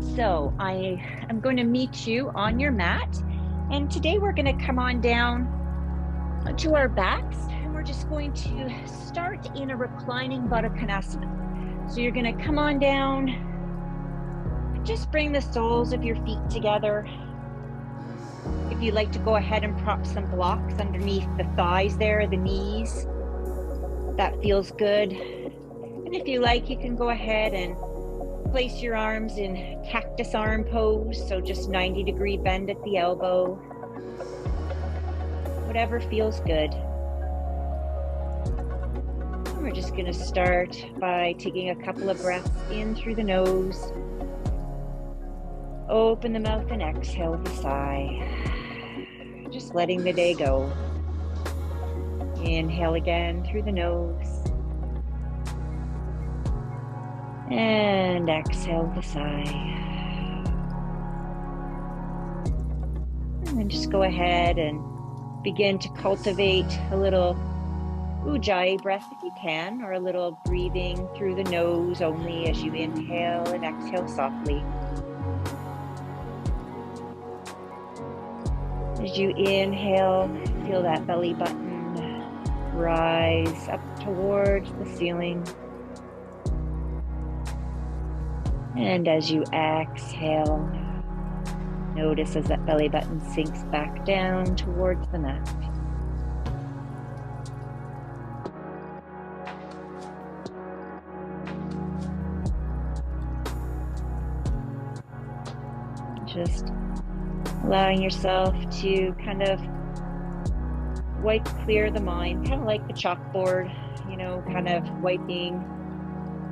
So I am going to meet you on your mat. And today we're going to come on down to our backs and we're just going to start in a reclining Baddha Konasana. So you're going to come on down, just bring the soles of your feet together. If you'd like to go ahead and prop some blocks underneath the thighs there, the knees, that feels good. And if you like, you can go ahead and place your arms in cactus arm pose, so just 90-degree bend at the elbow. Whatever feels good. And we're just going to start by taking a couple of breaths in through the nose. Open the mouth and exhale with a sigh. Just letting the day go. Inhale again through the nose. And exhale with a sigh. And then just go ahead and begin to cultivate a little Ujjayi breath if you can, or a little breathing through the nose only as you inhale and exhale softly. As you inhale, feel that belly button rise up towards the ceiling. And as you exhale, notice as that belly button sinks back down towards the mat. Just allowing yourself to kind of wipe clear the mind, kind of like the chalkboard, kind of wiping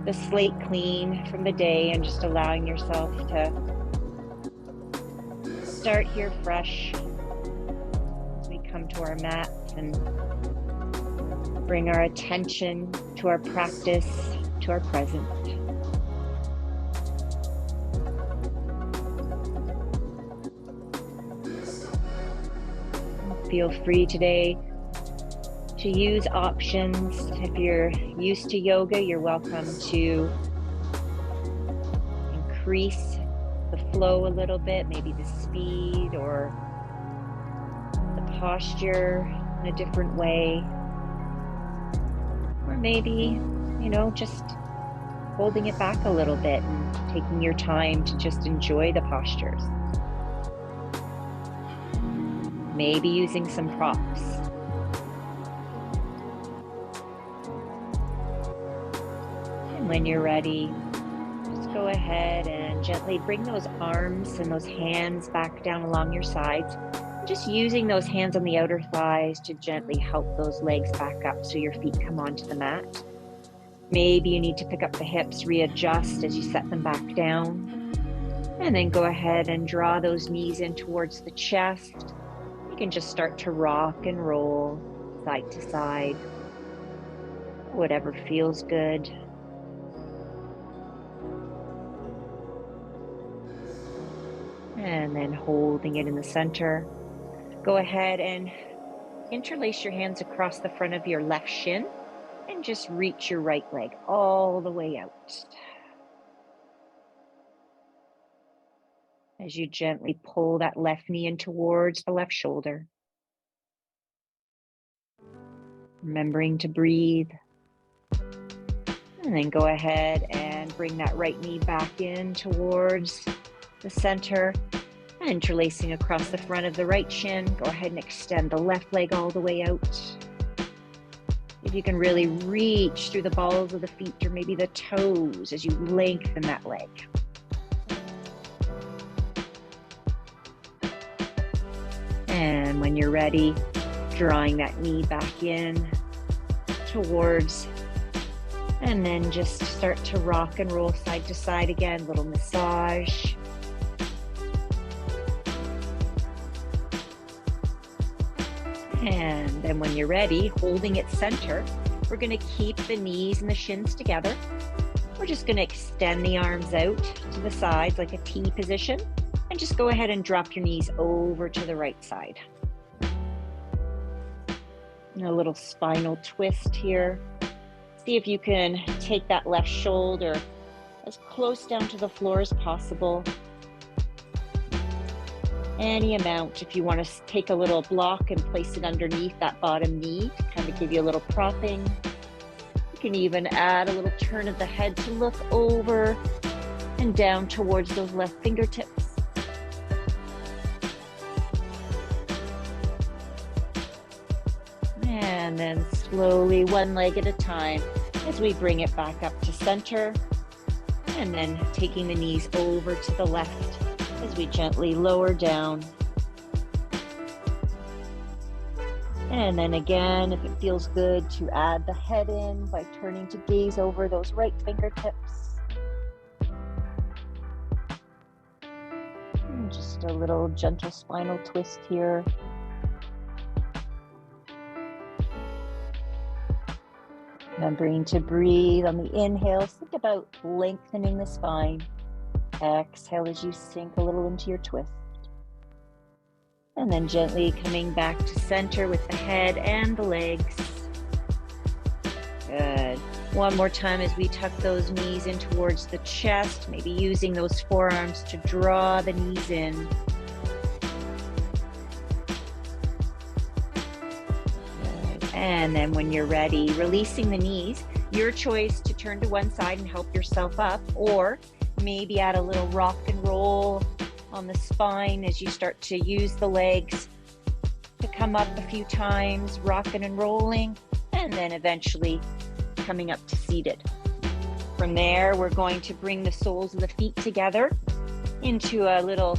the slate clean from the day and just allowing yourself to start here fresh as we come to our mats and bring our attention to our practice, to our present. Feel free today to use options. If you're used to yoga, you're welcome to increase the flow a little bit, maybe the speed or the posture in a different way. Or maybe, just holding it back a little bit and taking your time to just enjoy the postures. Maybe using some props. And when you're ready, just go ahead and gently bring those arms and those hands back down along your sides. Just using those hands on the outer thighs to gently help those legs back up so your feet come onto the mat. Maybe you need to pick up the hips, readjust as you set them back down. And then go ahead and draw those knees in towards the chest. You can just start to rock and roll side to side, whatever feels good. And then holding it in the center, go ahead and interlace your hands across the front of your left shin and just reach your right leg all the way out. As you gently pull that left knee in towards the left shoulder. Remembering to breathe. And then go ahead and bring that right knee back in towards the center. And interlacing across the front of the right shin. Go ahead and extend the left leg all the way out. If you can really reach through the balls of the feet or maybe the toes as you lengthen that leg. And when you're ready, drawing that knee back in towards, and then just start to rock and roll side to side again, little massage. And then when you're ready, holding it center, we're going to keep the knees and the shins together. We're just going to extend the arms out to the sides like a T position. And just go ahead and drop your knees over to the right side. And a little spinal twist here. See if you can take that left shoulder as close down to the floor as possible. Any amount, if you want to take a little block and place it underneath that bottom knee to kind of give you a little propping. You can even add a little turn of the head to look over and down towards those left fingertips. And then slowly, one leg at a time, as we bring it back up to center. And then taking the knees over to the left as we gently lower down. And then again, if it feels good, to add the head in by turning to gaze over those right fingertips. And just a little gentle spinal twist here. Remembering to breathe on the inhale, think about lengthening the spine. Exhale as you sink a little into your twist. And then gently coming back to center with the head and the legs. Good. One more time as we tuck those knees in towards the chest, maybe using those forearms to draw the knees in. And then when you're ready, releasing the knees, your choice to turn to one side and help yourself up, or maybe add a little rock and roll on the spine as you start to use the legs to come up a few times, rocking and rolling, and then eventually coming up to seated. From there, we're going to bring the soles of the feet together into a little,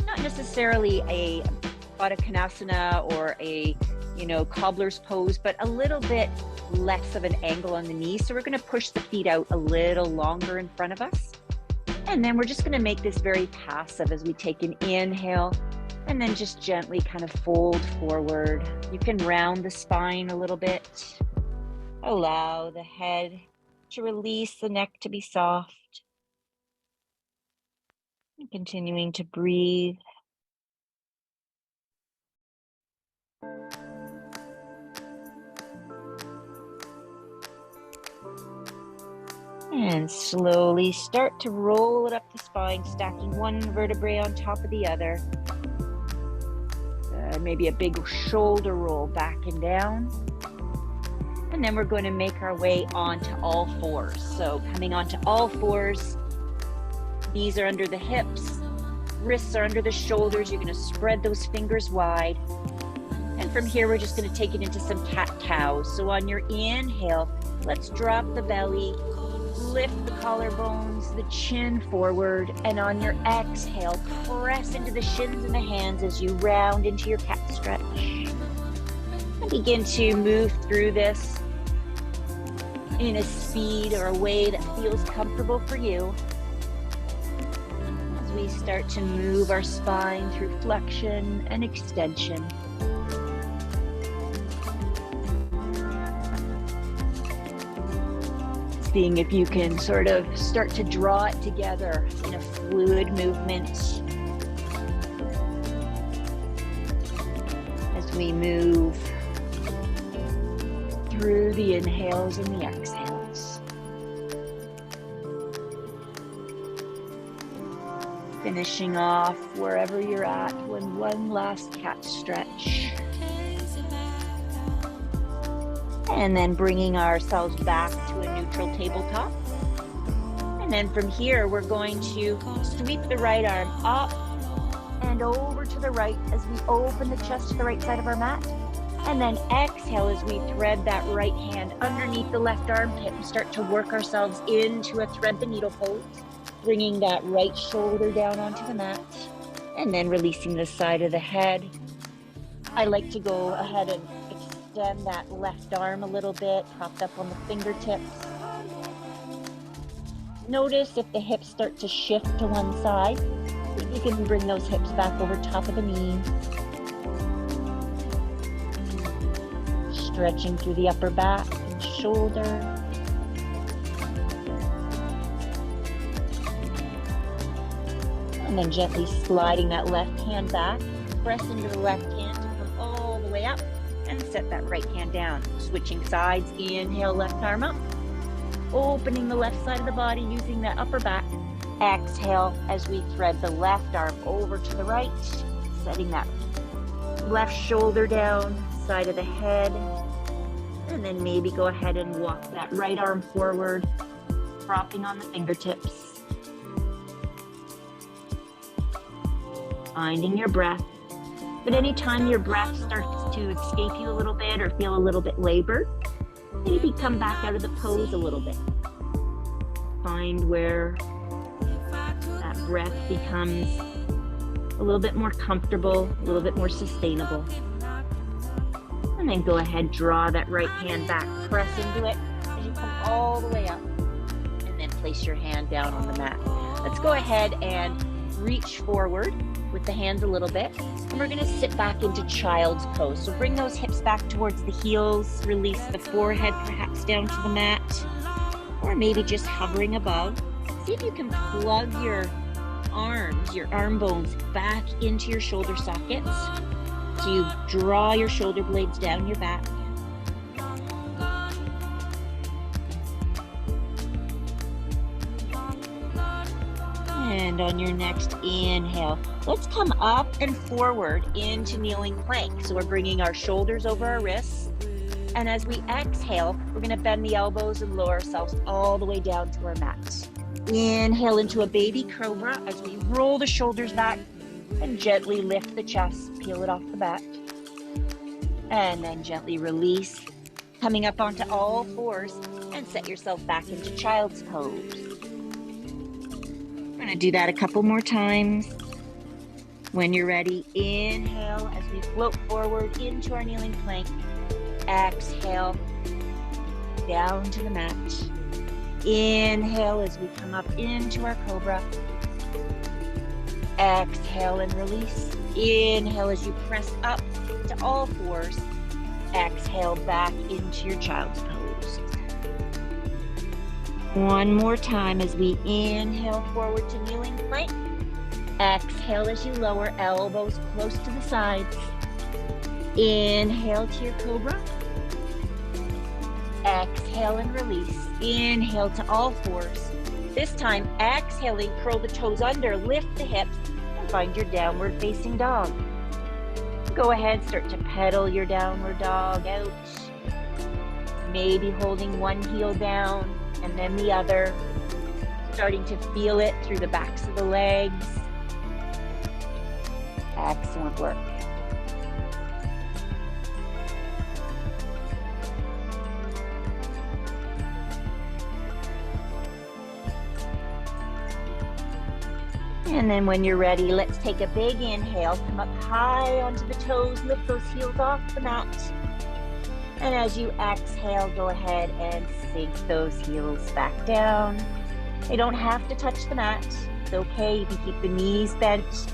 not necessarily a Baddha Konasana or a cobbler's pose, but a little bit less of an angle on the knees. So we're going to push the feet out a little longer in front of us. And then we're just going to make this very passive as we take an inhale and then just gently kind of fold forward. You can round the spine a little bit. Allow the head to release, the neck to be soft. And continuing to breathe. And slowly start to roll it up the spine, stacking one vertebrae on top of the other. Maybe a big shoulder roll back and down. And then we're going to make our way onto all fours. So coming onto all fours, knees are under the hips, wrists are under the shoulders. You're going to spread those fingers wide. And from here, we're just going to take it into some cat-cows. So on your inhale, let's drop the belly. Lift the collarbones, the chin forward, and on your exhale, press into the shins and the hands as you round into your cat stretch. And begin to move through this in a speed or a way that feels comfortable for you. As we start to move our spine through flexion and extension. Seeing if you can sort of start to draw it together in a fluid movement as we move through the inhales and the exhales. Finishing off wherever you're at with one last cat stretch. And then bringing ourselves back to a neutral tabletop. And then from here, we're going to sweep the right arm up and over to the right as we open the chest to the right side of our mat. And then exhale as we thread that right hand underneath the left armpit and start to work ourselves into a thread the needle pose, bringing that right shoulder down onto the mat and then releasing the side of the head. I like to go ahead and extend that left arm a little bit, propped up on the fingertips. Notice if the hips start to shift to one side, you can bring those hips back over top of the knee. Stretching through the upper back and shoulder. And then gently sliding that left hand back, press into the left hand to come all the way up. And set that right hand down. Switching sides, inhale, left arm up. opening the left side of the body using that upper back. Exhale as we thread the left arm over to the right, setting that left shoulder down, side of the head, and then maybe go ahead and walk that right arm forward, dropping on the fingertips. Finding your breath. But anytime your breath starts to escape you a little bit or feel a little bit labored, maybe come back out of the pose a little bit. Find where that breath becomes a little bit more comfortable, a little bit more sustainable. And then go ahead, draw that right hand back, press into it as you come all the way up. And then place your hand down on the mat. Let's go ahead and reach forward with the hands a little bit. And we're gonna sit back into child's pose. So bring those hips back towards the heels, release the forehead perhaps down to the mat, or maybe just hovering above. See if you can plug your arms, your arm bones back into your shoulder sockets. So you draw your shoulder blades down your back. And on your next inhale, let's come up and forward into kneeling plank. So we're bringing our shoulders over our wrists. And as we exhale, we're going to bend the elbows and lower ourselves all the way down to our mat. Inhale into a baby cobra as we roll the shoulders back and gently lift the chest, peel it off the back. And then gently release, coming up onto all fours and set yourself back into child's pose. We're going to do that a couple more times. When you're ready, inhale as we float forward into our kneeling plank. Exhale, down to the mat. Inhale as we come up into our cobra. Exhale and release. Inhale as you press up to all fours. Exhale back into your child's pose. One more time as we inhale forward to kneeling plank. Exhale as you lower, elbows close to the sides. Inhale to your cobra. Exhale and release. Inhale to all fours. This time, exhaling, curl the toes under, lift the hips, and find your downward facing dog. Go ahead, start to pedal your downward dog out. Maybe holding one heel down and then the other. Starting to feel it through the backs of the legs. Excellent work. And then when you're ready, let's take a big inhale, come up high onto the toes, lift those heels off the mat. And as you exhale, go ahead and sink those heels back down. They don't have to touch the mat. It's okay, you can keep the knees bent.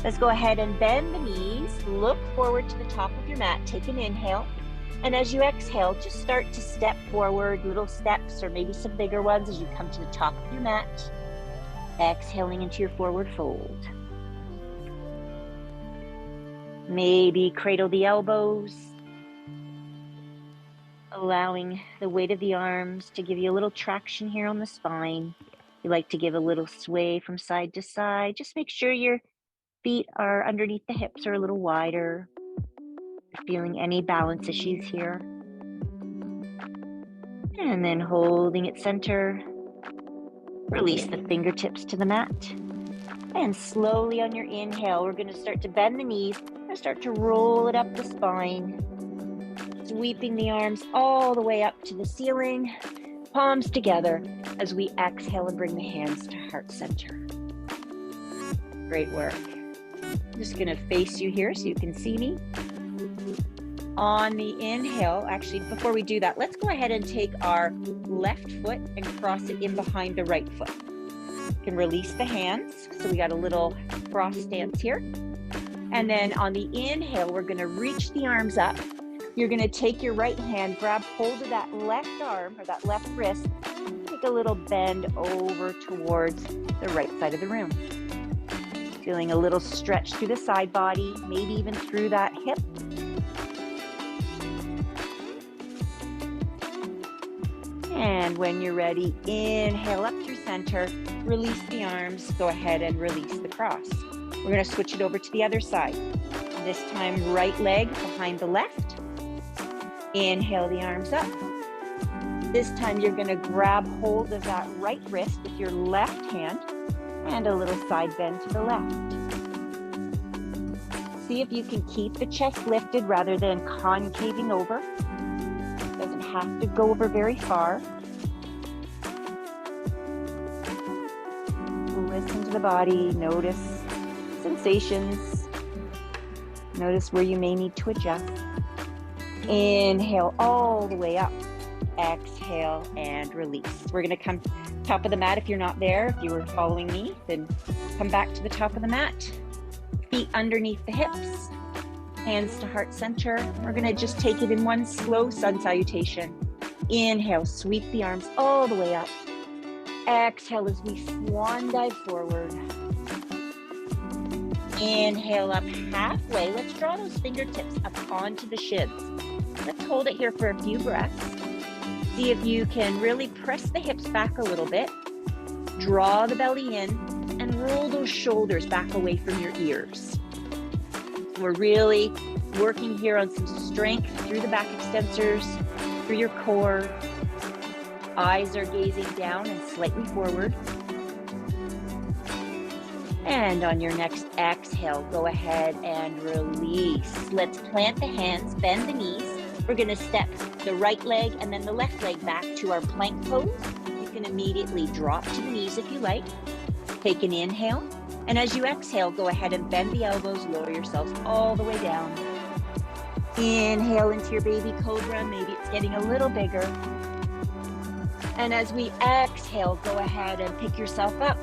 Let's go ahead and bend the knees, look forward to the top of your mat, take an inhale. And as you exhale, just start to step forward, little steps or maybe some bigger ones as you come to the top of your mat. Exhaling into your forward fold. Maybe cradle the elbows, allowing the weight of the arms to give you a little traction here on the spine. You like to give a little sway from side to side. Just make sure your feet are underneath the hips or a little wider. Feeling any balance issues here. And then holding it center, release the fingertips to the mat. And slowly on your inhale, we're going to start to bend the knees and start to roll it up the spine. Sweeping the arms all the way up to the ceiling, palms together as we exhale and bring the hands to heart center. Great work. I'm just going to face you here so you can see me. On the inhale, actually, before we do that, let's go ahead and take our left foot and cross it in behind the right foot. You can release the hands. So we got a little cross stance here. And then on the inhale, we're going to reach the arms up. You're going to take your right hand, grab hold of that left arm or that left wrist, take a little bend over towards the right side of the room. Feeling a little stretch through the side body, maybe even through that hip. And when you're ready, inhale up through center, release the arms, go ahead and release the cross. We're going to switch it over to the other side. This time, right leg behind the left. Inhale the arms up. This time, you're going to grab hold of that right wrist with your left hand and a little side bend to the left. See if you can keep the chest lifted rather than concaving over. Doesn't have to go over very far. Listen to the body, notice sensations. Notice where you may need to adjust. Inhale all the way up. Exhale and release. We're going to come top of the mat if you're not there. If you were following me, then come back to the top of the mat. Feet underneath the hips. Hands to heart center. We're going to just take it in one slow sun salutation. Inhale, sweep the arms all the way up. Exhale as we swan dive forward. Inhale up halfway. Let's draw those fingertips up onto the shins. Let's hold it here for a few breaths. See if you can really press the hips back a little bit. Draw the belly in and roll those shoulders back away from your ears. We're really working here on some strength through the back extensors, through your core. Eyes are gazing down and slightly forward. And on your next exhale, go ahead and release. Let's plant the hands, bend the knees. We're going to step the right leg and then the left leg back to our plank pose. You can immediately drop to the knees if you like. Take an inhale. And as you exhale, go ahead and bend the elbows, lower yourselves all the way down. Inhale into your baby cobra. Maybe it's getting a little bigger. And as we exhale, go ahead and pick yourself up.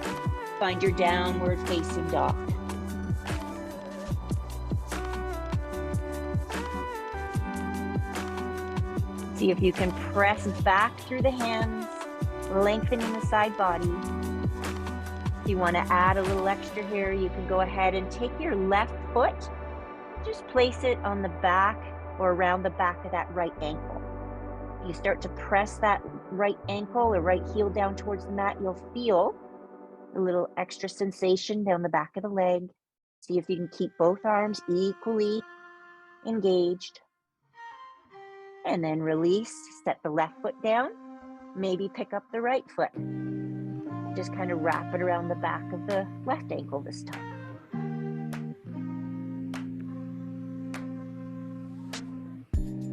Find your downward facing dog. See if you can press back through the hands, lengthening the side body. If you want to add a little extra here, you can go ahead and take your left foot, just place it on the back or around the back of that right ankle. You start to press that right ankle or right heel down towards the mat, you'll feel a little extra sensation down the back of the leg. See if you can keep both arms equally engaged. And then release, set the left foot down, maybe pick up the right foot. Just kind of wrap it around the back of the left ankle this time.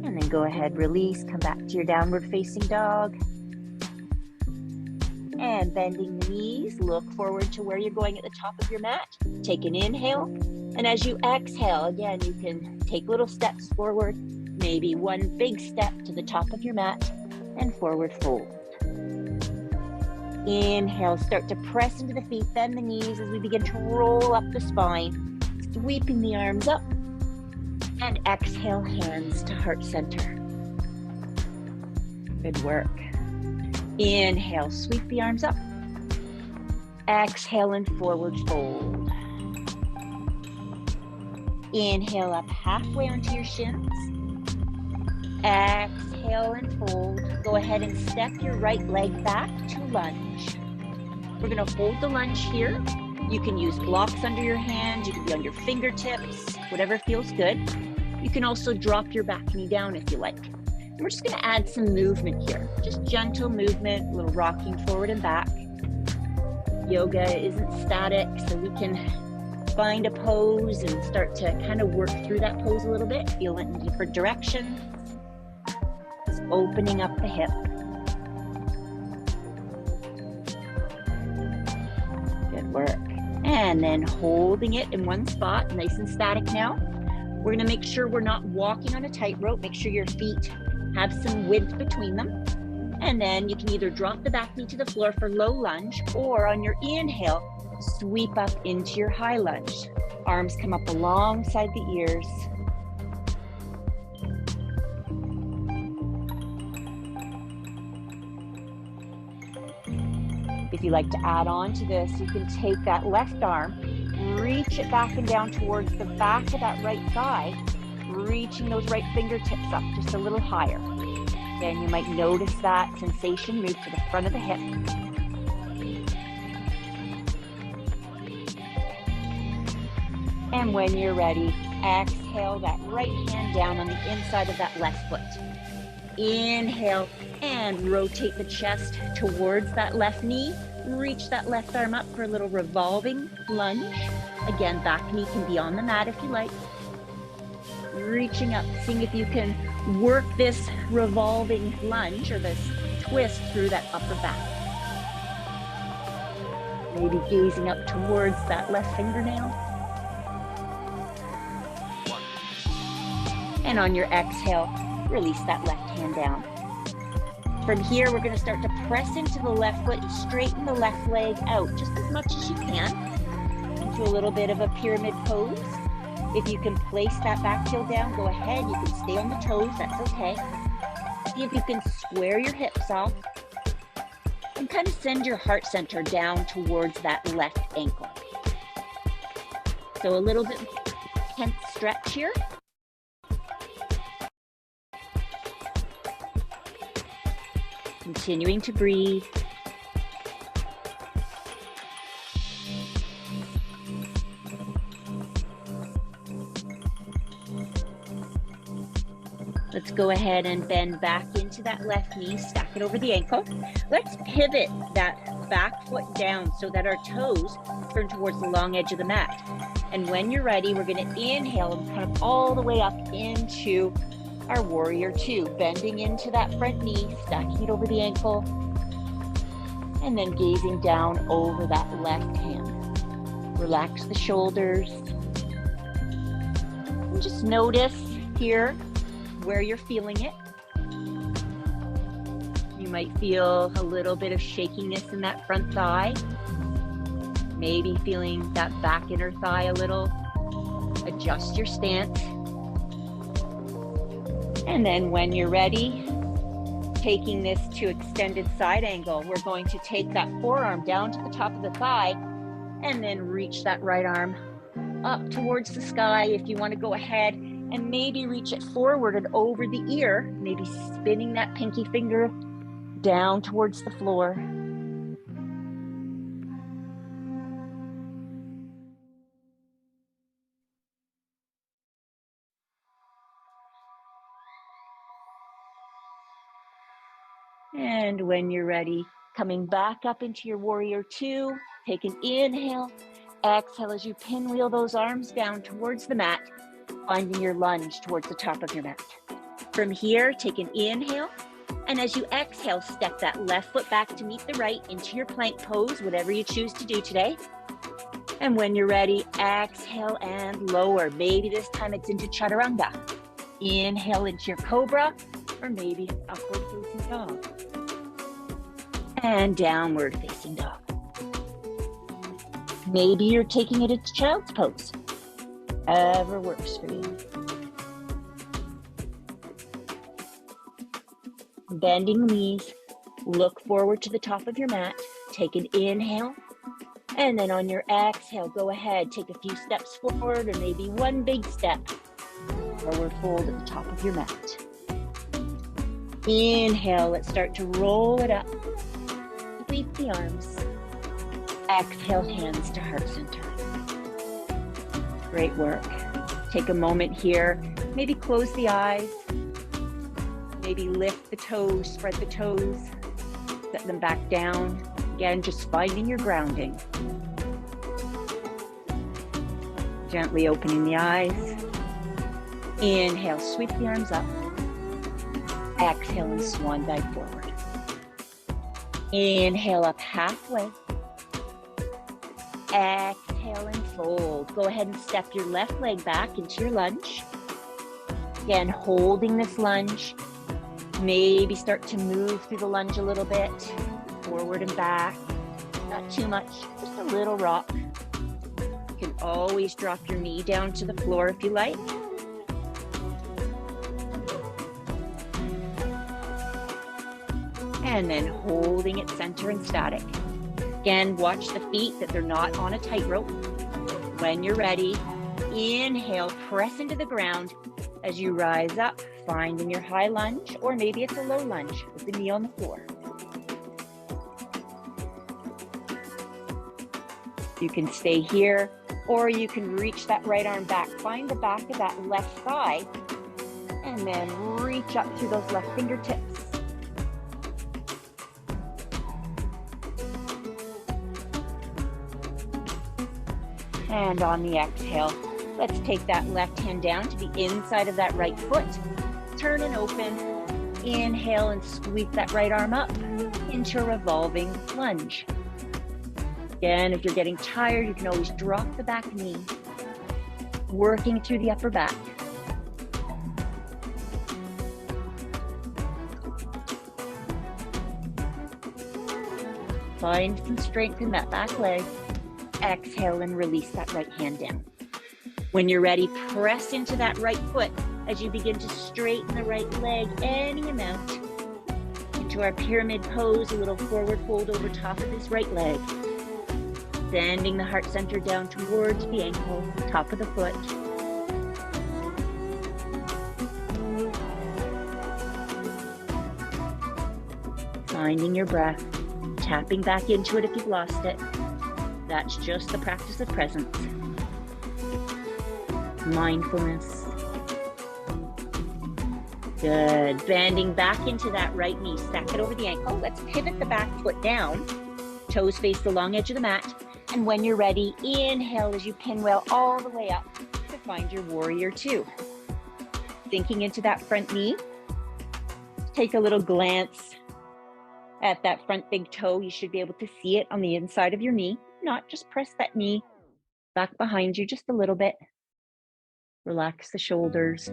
And then go ahead, release, come back to your downward facing dog. And bending the knees, look forward to where you're going at the top of your mat. Take an inhale. And as you exhale, again, you can take little steps forward, maybe one big step to the top of your mat and forward fold. Inhale, start to press into the feet, bend the knees as we begin to roll up the spine, sweeping the arms up. And exhale, hands to heart center. Good work. Inhale, sweep the arms up. Exhale and forward fold. Inhale up halfway onto your shins. Exhale and fold. Go ahead and step your right leg back to lunge. We're going to hold the lunge here. You can use blocks under your hand. You can be on your fingertips, whatever feels good. You can also drop your back knee down if you like. And we're just going to add some movement here. Just gentle movement, a little rocking forward and back. Yoga isn't static, so we can find a pose and start to kind of work through that pose a little bit. Feel it in different directions. Just opening up the hip. Good work. And then holding it in one spot, nice and static now. We're gonna make sure we're not walking on a tightrope. Make sure your feet have some width between them. And then you can either drop the back knee to the floor for low lunge, or on your inhale, sweep up into your high lunge. Arms come up alongside the ears. If you like to add on to this, you can take that left arm, reach it back and down towards the back of that right thigh, reaching those right fingertips up just a little higher. Again, you might notice that sensation move to the front of the hip. And when you're ready, exhale that right hand down on the inside of that left foot. Inhale and rotate the chest towards that left knee. Reach that left arm up for a little revolving lunge. Again, back knee can be on the mat if you like. Reaching up, seeing if you can work this revolving lunge or this twist through that upper back. Maybe gazing up towards that left fingernail. And on your exhale, release that left hand down. From here, we're going to start to press into the left foot and straighten the left leg out just as much as you can into a little bit of a pyramid pose. If you can place that back heel down, go ahead. You can stay on the toes, that's okay. See if you can square your hips off and kind of send your heart center down towards that left ankle. So a little bit tense stretch here. Continuing to breathe. Let's go ahead and bend back into that left knee, stack it over the ankle. Let's pivot that back foot down so that our toes turn towards the long edge of the mat. And when you're ready, we're going to inhale and come all the way up into our warrior two, bending into that front knee, stacking it over the ankle, and then gazing down over that left hand. Relax the shoulders. And just notice here where you're feeling it. You might feel a little bit of shakiness in that front thigh. Maybe feeling that back inner thigh a little. Adjust your stance. And then when you're ready, taking this to extended side angle, we're going to take that forearm down to the top of the thigh and then reach that right arm up towards the sky. If you want to go ahead and maybe reach it forward and over the ear, maybe spinning that pinky finger down towards the floor. And when you're ready, coming back up into your warrior two, take an inhale, exhale as you pinwheel those arms down towards the mat, finding your lunge towards the top of your mat. From here, take an inhale, and as you exhale, step that left foot back to meet the right into your plank pose, whatever you choose to do today. And when you're ready, exhale and lower. Maybe this time it's into chaturanga. Inhale into your cobra, or maybe upward facing dog. And downward facing dog. Maybe you're taking it into child's pose. Whatever works for you. Bending knees, look forward to the top of your mat. Take an inhale, and then on your exhale, go ahead, take a few steps forward, or maybe one big step. Forward fold at the top of your mat. Inhale, let's start to roll it up. Sweep the arms. Exhale, hands to heart center. Great work. Take a moment here. Maybe close the eyes. Maybe lift the toes, spread the toes. Set them back down. Again, just finding your grounding. Gently opening the eyes. Inhale, sweep the arms up. Exhale and swan dive forward. Inhale up halfway. Exhale and fold. Go ahead and step your left leg back into your lunge. Again, holding this lunge. Maybe start to move through the lunge a little bit. Forward and back. Not too much, just a little rock. You can always drop your knee down to the floor if you like. And then holding it center and static. Again, watch the feet that they're not on a tightrope. When you're ready, inhale, press into the ground as you rise up Finding your high lunge, or maybe it's a low lunge with the knee on the floor. You can stay here, or you can reach that right arm back. Find the back of that left thigh, and then reach up through those left fingertips. And on the exhale, let's take that left hand down to the inside of that right foot. Turn and open. Inhale and sweep that right arm up into a revolving lunge. Again, if you're getting tired, you can always drop the back knee, working through the upper back. Find some strength in that back leg. Exhale and release that right hand down. When you're ready, press into that right foot as you begin to straighten the right leg any amount. Into our pyramid pose, a little forward fold over top of this right leg. Bending the heart center down towards the ankle, top of the foot. Finding your breath, tapping back into it if you've lost it. That's just the practice of presence. Mindfulness. Good. Bending back into that right knee. Stack it over the ankle. Let's pivot the back foot down. Toes face the long edge of the mat. And when you're ready, inhale as you pinwheel all the way up to find your warrior two. Sinking into that front knee. Take a little glance at that front big toe. You should be able to see it on the inside of your knee. Not just press that knee back behind you just a little bit. Relax the shoulders.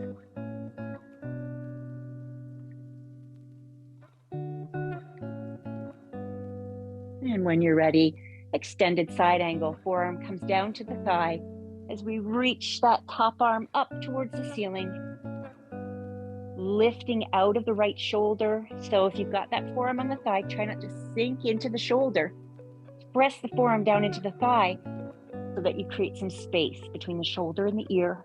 And when you're ready, extended side angle, forearm comes down to the thigh as we reach that top arm up towards the ceiling, lifting out of the right shoulder. So if you've got that forearm on the thigh, try not to sink into the shoulder. Press the forearm down into the thigh so that you create some space between the shoulder and the ear.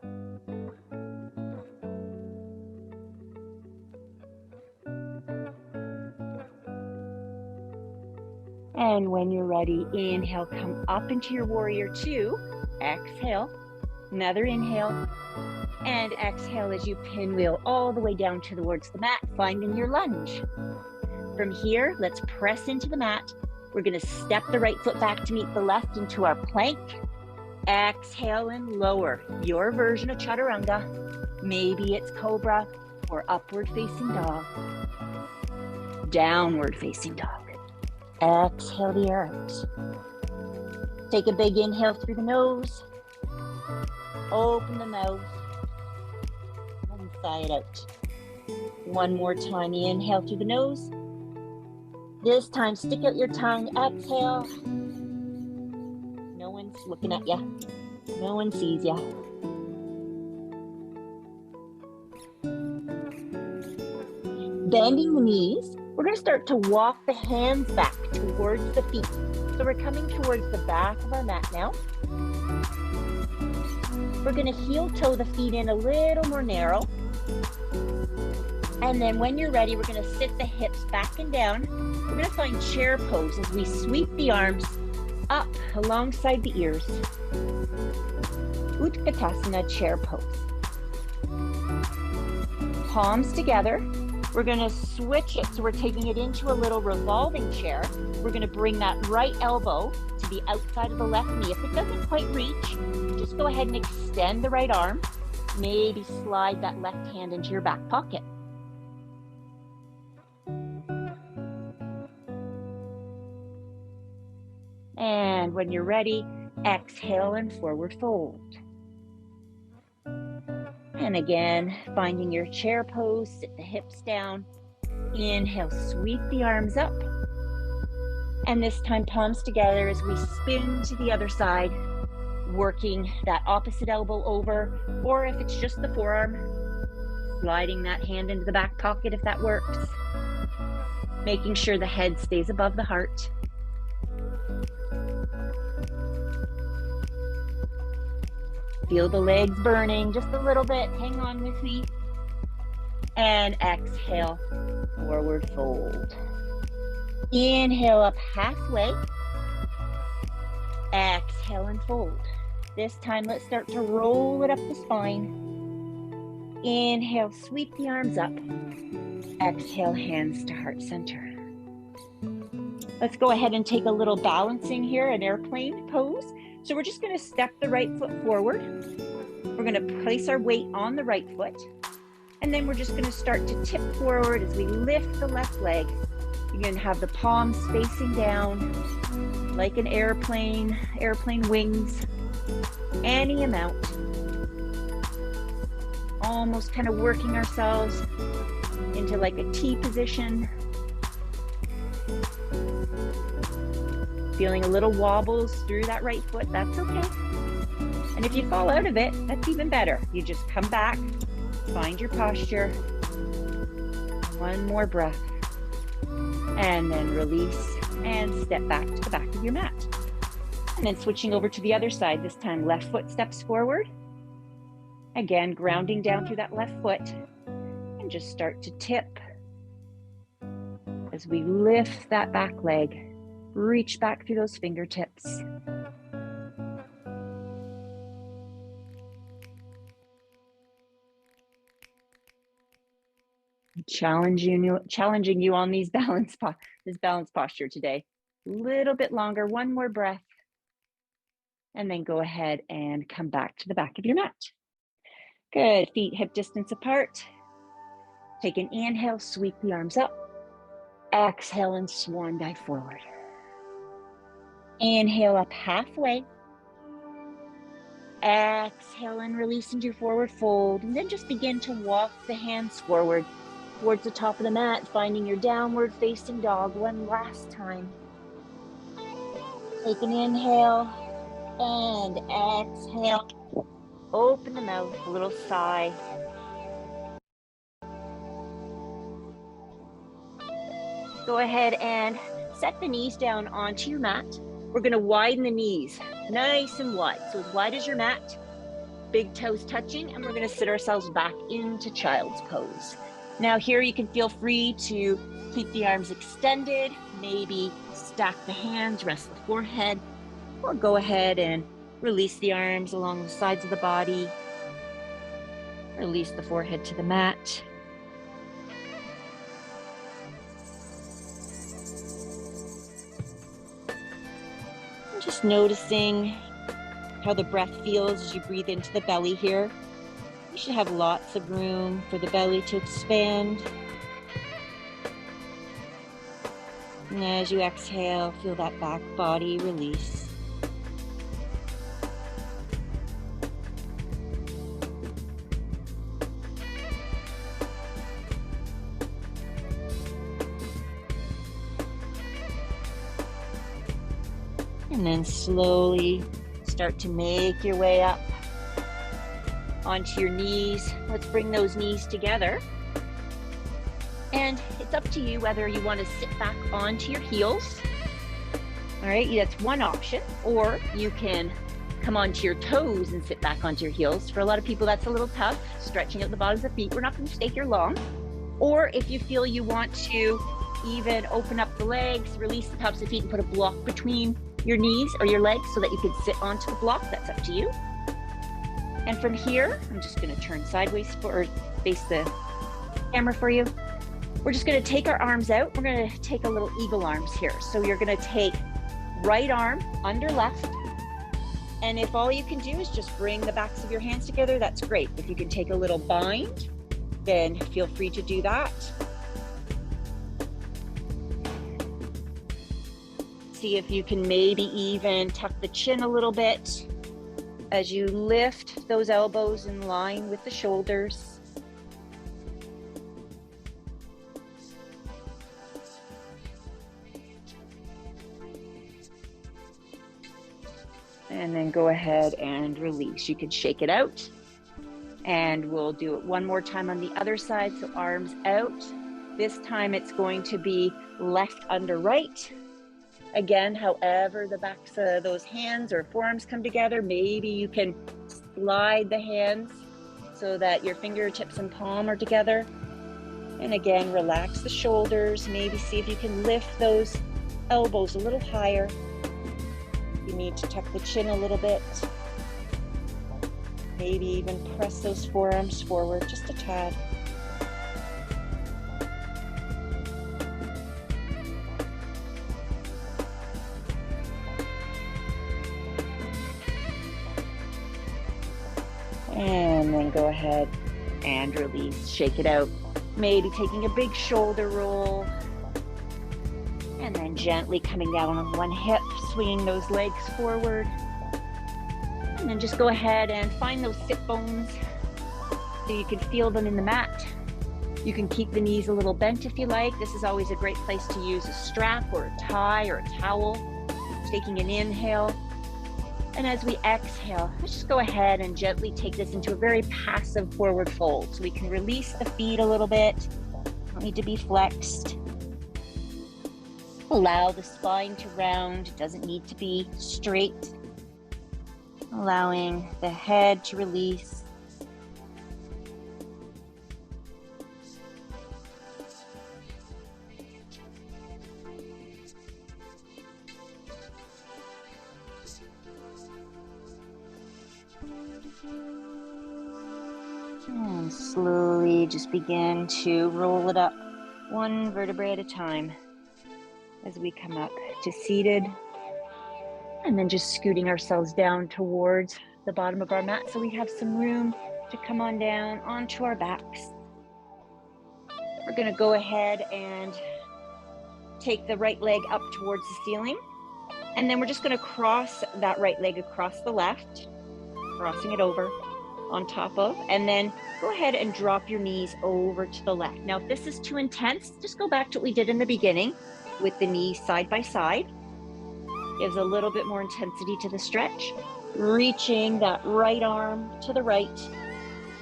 And when you're ready, inhale, come up into your warrior two. Exhale, another inhale, and exhale as you pinwheel all the way down towards the mat, finding your lunge. From here, let's press into the mat. We're gonna step the right foot back to meet the left into our plank. Exhale and lower your version of chaturanga. Maybe it's cobra or upward facing dog. Downward facing dog. Exhale the earth. Take a big inhale through the nose. Open the mouth. And sigh it out. One more time. Inhale through the nose. This time, stick out your tongue. Exhale. No one's looking at you. No one sees you. Bending the knees. We're going to start to walk the hands back towards the feet. So we're coming towards the back of our mat now. We're going to heel toe the feet in a little more narrow. And then when you're ready, we're going to sit the hips back and down. We're going to find chair pose as we sweep the arms up alongside the ears. Utkatasana, chair pose. Palms together. We're going to switch it, so we're taking it into a little revolving chair. We're going to bring that right elbow to the outside of the left knee. If it doesn't quite reach, just go ahead and extend the right arm. Maybe slide that left hand into your back pocket. And when you're ready, exhale and forward fold. And again, finding your chair pose, sit the hips down. Inhale, sweep the arms up. And this time, palms together as we spin to the other side, working that opposite elbow over, or if it's just the forearm, sliding that hand into the back pocket if that works. Making sure the head stays above the heart. Feel the legs burning just a little bit. Hang on with me. And exhale, forward fold. Inhale up halfway. Exhale and fold. This time, let's start to roll it up the spine. Inhale, sweep the arms up. Exhale, hands to heart center. Let's go ahead and take a little balancing here, an airplane pose. So we're just going to step the right foot forward. We're going to place our weight on the right foot. And then we're just going to start to tip forward as we lift the left leg. You're going to have the palms facing down like an airplane wings, any amount. Almost kind of working ourselves into like a T position. Feeling a little wobbles through that right foot, that's okay. And if you fall out of it, that's even better. You just come back, find your posture. One more breath. And then release and step back to the back of your mat. And then switching over to the other side, this time left foot steps forward. Again, grounding down through that left foot. And just start to tip as we lift that back leg. Reach back through those fingertips. Challenging you on this balance posture today. A little bit longer, one more breath. And then go ahead and come back to the back of your mat. Good, feet hip distance apart. Take an inhale, sweep the arms up. Exhale and swan dive forward. Inhale up halfway. Exhale and release into your forward fold. And then just begin to walk the hands forward towards the top of the mat, finding your downward facing dog one last time. Take an inhale and exhale. Open the mouth, a little sigh. Go ahead and set the knees down onto your mat. We're going to widen the knees, nice and wide. So as wide as your mat, big toes touching, and we're going to sit ourselves back into child's pose. Now here you can feel free to keep the arms extended, maybe stack the hands, rest the forehead, or go ahead and release the arms along the sides of the body. Release the forehead to the mat. Just noticing how the breath feels as you breathe into the belly here. You should have lots of room for the belly to expand. And as you exhale, feel that back body release. And then slowly start to make your way up onto your knees. Let's bring those knees together. And it's up to you whether you want to sit back onto your heels. All right, that's one option. Or you can come onto your toes and sit back onto your heels. For a lot of people, that's a little tough, stretching out the bottoms of the feet. We're not going to stay here long. Or if you feel you want to even open up the legs, release the tops of the feet and put a block between your knees or your legs so that you can sit onto the block, that's up to you. And from here, I'm just going to turn sideways or face the camera for you. We're just going to take our arms out. We're going to take a little eagle arms here. So you're going to take right arm under left. And if all you can do is just bring the backs of your hands together, that's great. If you can take a little bind, then feel free to do that. See if you can maybe even tuck the chin a little bit as you lift those elbows in line with the shoulders. And then go ahead and release. You can shake it out. And we'll do it one more time on the other side. So arms out. This time it's going to be left under right. Again, however the backs of those hands or forearms come together, maybe you can slide the hands so that your fingertips and palm are together. And again, relax the shoulders. Maybe see if you can lift those elbows a little higher. You need to tuck the chin a little bit. Maybe even press those forearms forward just a tad. And then go ahead and release, shake it out. Maybe taking a big shoulder roll. And then gently coming down on one hip, swinging those legs forward. And then just go ahead and find those sit bones so you can feel them in the mat. You can keep the knees a little bent if you like. This is always a great place to use a strap or a tie or a towel. Taking an inhale. And as we exhale, let's just go ahead and gently take this into a very passive forward fold. So we can release the feet a little bit. Don't need to be flexed. Allow the spine to round. It doesn't need to be straight. Allowing the head to release. And slowly just begin to roll it up one vertebrae at a time as we come up to seated. And then just scooting ourselves down towards the bottom of our mat so we have some room to come on down onto our backs. We're going to go ahead and take the right leg up towards the ceiling. And then we're just going to cross that right leg across the left, crossing it over on top of, and then go ahead and drop your knees over to the left. Now, if this is too intense, just go back to what we did in the beginning with the knees side by side. Gives a little bit more intensity to the stretch. Reaching that right arm to the right,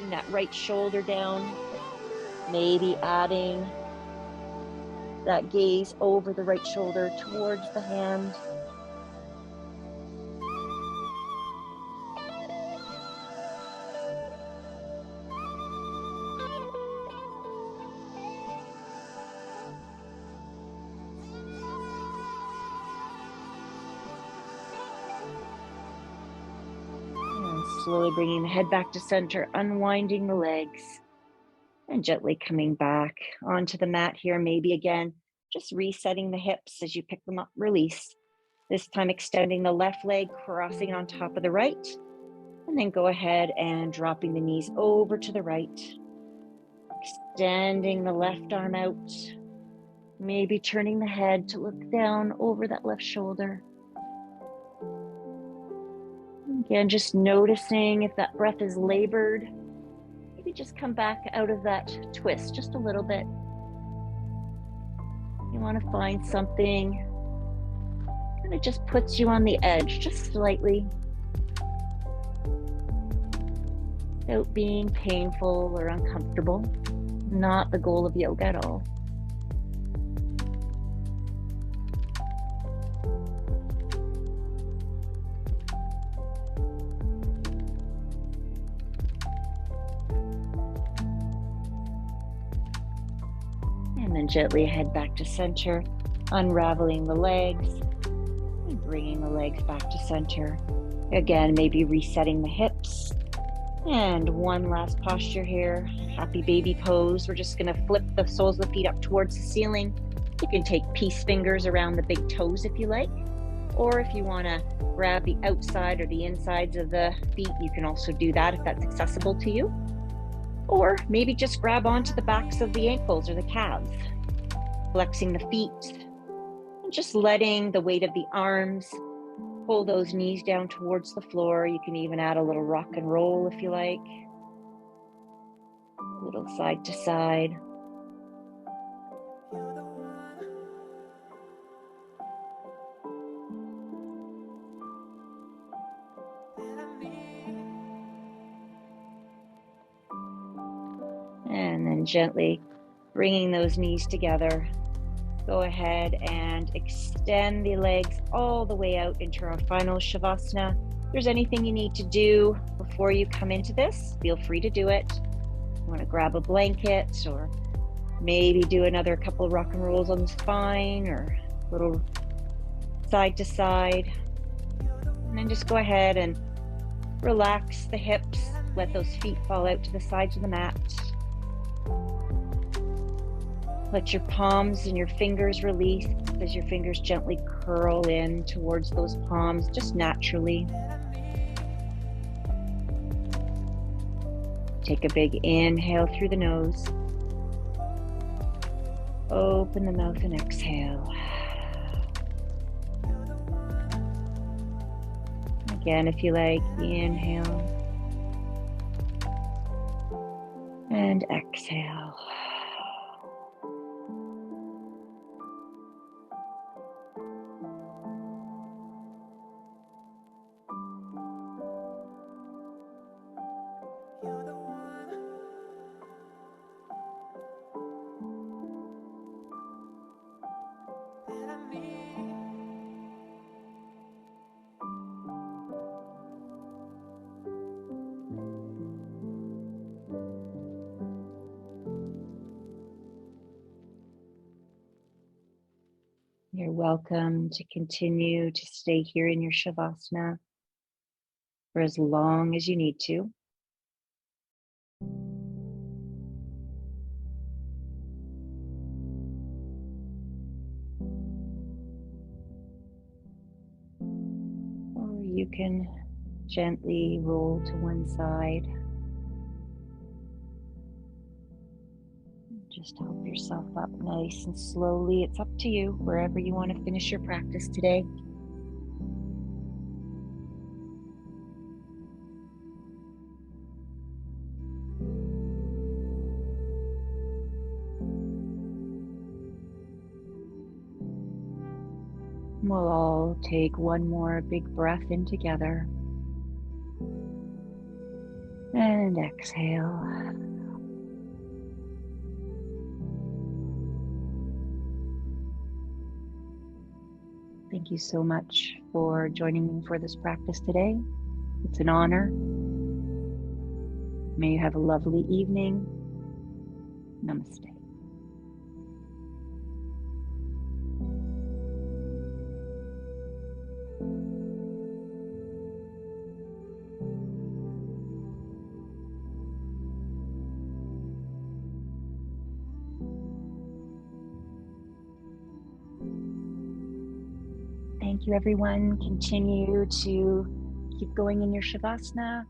and that right shoulder down. Maybe adding that gaze over the right shoulder towards the hand. Slowly bringing the head back to center, unwinding the legs, and gently coming back onto the mat here. Maybe again, just resetting the hips as you pick them up, release. This time extending the left leg, crossing on top of the right, and then go ahead and dropping the knees over to the right. Extending the left arm out, maybe turning the head to look down over that left shoulder. Again, just noticing if that breath is labored. Maybe just come back out of that twist just a little bit. You want to find something kind of just puts you on the edge, just slightly, without being painful or uncomfortable. Not the goal of yoga at all. And then gently head back to center, unraveling the legs and bringing the legs back to center. Again, maybe resetting the hips. And one last posture here, happy baby pose. We're just gonna flip the soles of the feet up towards the ceiling. You can take peace fingers around the big toes if you like, or if you wanna grab the outside or the insides of the feet, you can also do that if that's accessible to you. Or maybe just grab onto the backs of the ankles or the calves, flexing the feet, and just letting the weight of the arms pull those knees down towards the floor. You can even add a little rock and roll if you like, a little side to side. And then gently bringing those knees together. Go ahead and extend the legs all the way out into our final Shavasana. If there's anything you need to do before you come into this, feel free to do it. You want to grab a blanket or Maybe do another couple rock and rolls on the spine or little side to side. And then just go ahead and relax the hips. Let those feet fall out to the sides of the mat. Let your palms and your fingers release as your fingers gently curl in towards those palms, just naturally. Take a big inhale through the nose. Open the mouth and exhale. Again, if you like, inhale and exhale. You're welcome to continue to stay here in your Shavasana for as long as you need to. Or you can gently roll to one side. Just help yourself up nice and slowly. It's up to you, wherever you want to finish your practice today. We'll all take one more big breath in together. And exhale. Thank you so much for joining me for this practice today. It's an honor. May you have a lovely evening. Namaste. Thank you, everyone. Continue to keep going in your Shavasana.